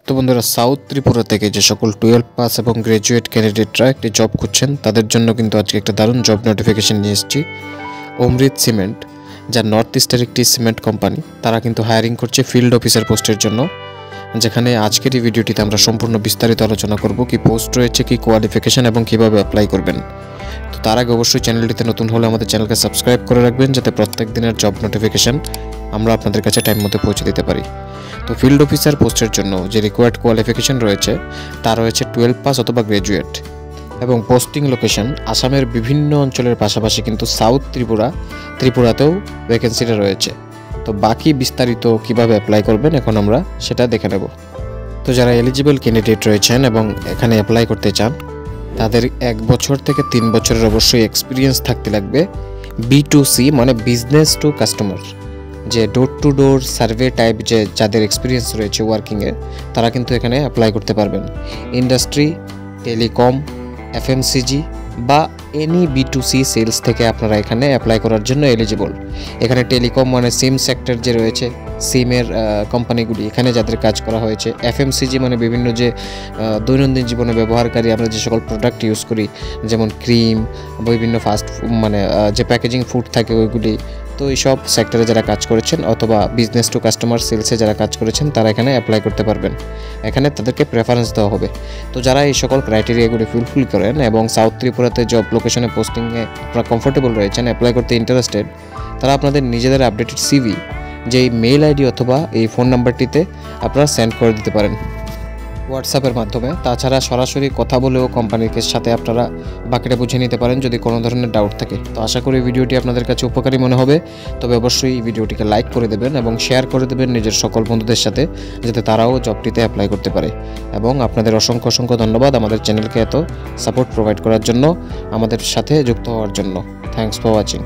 তো বন্ধুরা, সাউথ ত্রিপুরা থেকে যে সকল 12 পাস এবং গ্র্যাজুয়েট ক্যান্ডিডেটরা একটি জব খুঁজছেন তাদের জন্য কিন্তু আজকে একটা দারুণ জব নোটিফিকেশন নিয়ে এসেছি। অমৃত সিমেন্ট, যা নর্থ ইস্টের একটি সিমেন্ট কোম্পানি, তারা কিন্তু হায়ারিং করছে ফিল্ড অফিসার পোস্টের জন্য, যেখানে আজকের এই ভিডিওটিতে আমরা সম্পূর্ণ বিস্তারিত আলোচনা করব কি পোস্ট রয়েছে, কি কোয়ালিফিকেশন এবং কিভাবে অ্যাপ্লাই করবেন। তো তার আগে অবশ্যই চ্যানেলটিতে নতুন হলে আমাদের চ্যানেলকে সাবস্ক্রাইব করে রাখবেন, যাতে প্রত্যেক দিনের জব নোটিফিকেশন আমরা আপনাদের কাছে টাইম মতো পৌঁছে দিতে পারি। তো ফিল্ড অফিসার পোস্টের জন্য যে রিকোয়ার্ড কোয়ালিফিকেশন রয়েছে তা রয়েছে 12 পাস অথবা গ্র্যাজুয়েট, এবং পোস্টিং লোকেশন আসামের বিভিন্ন অঞ্চলের পাশাপাশি কিন্তু সাউথ ত্রিপুরাতেও ভ্যাকেন্সিটা রয়েছে। তো বাকি বিস্তারিত কিভাবে অ্যাপ্লাই করবেন এখন আমরা সেটা দেখে নেব। তো যারা এলিজিবল ক্যান্ডিডেট রয়েছেন এবং এখানে অ্যাপ্লাই করতে চান, তাদের 1 বছর থেকে 3 বছরের অবশ্যই এক্সপিরিয়েন্স থাকতে লাগবে। B2C মানে বিজনেস টু কাস্টমার, যে door to door survey type যে যাদের এক্সপিরিয়েন্স রয়েছে ওয়ার্কিংয়ে, তারা কিন্তু এখানে অ্যাপ্লাই করতে পারবেন। ইন্ডাস্ট্রি, টেলিকম, FMCG বা এনি B2C সেলস থেকে আপনারা এখানে অ্যাপ্লাই করার জন্য এলিজিবল। এখানে টেলিকম মানে সিম সেক্টর যে রয়েছে, সিমের কোম্পানিগুলি এখানে যাদের কাজ করা হয়েছে। FMCG মানে বিভিন্ন যে দৈনন্দিন জীবনে ব্যবহারকারী আমরা যে সকল প্রোডাক্ট ইউজ করি, যেমন ক্রিম, বিভিন্ন ফাস্ট মানে যে প্যাকেজিং ফুড থাকে ওইগুলি। তো এইসব সেক্টরে যারা কাজ করেছেন অথবা বিজনেস টু কাস্টমার সেলসে যারা কাজ করেছেন তারা এখানে অ্যাপ্লাই করতে পারবেন। এখানে তাদেরকে প্রেফারেন্স দেওয়া হবে। তো যারা এই সকল ক্রাইটেরিয়াগুলি ফুলফিল করেন এবং সাউথ ত্রিপুরাতে জব লোকেশনে পোস্টিংয়ে আপনারা কমফোর্টেবল রয়েছেন, অ্যাপ্লাই করতে ইন্টারেস্টেড, তারা আপনাদের নিজেদের আপডেটেড সিভি যে এই মেইল আইডি অথবা এই ফোন নাম্বারটিতে আপনারা সেন্ড করে দিতে পারেন হোয়াটসঅ্যাপের মাধ্যমে। তাছাড়া সরাসরি কথা বলেও কোম্পানির সাথে আপনারা বাকিটা বুঝে নিতে পারেন যদি কোনো ধরনের ডাউট থাকে। তো আশা করি ভিডিওটি আপনাদের কাছে উপকারী মনে হবে। তবে অবশ্যই ভিডিওটিকে লাইক করে দেবেন এবং শেয়ার করে দেবেন নিজের সকল বন্ধুদের সাথে, যাতে তারাও জবটিতে অ্যাপ্লাই করতে পারে। এবং আপনাদের অসংখ্য ধন্যবাদ আমাদের চ্যানেলকে এত সাপোর্ট প্রোভাইড করার জন্য, আমাদের সাথে যুক্ত হওয়ার জন্য। Thanks for watching.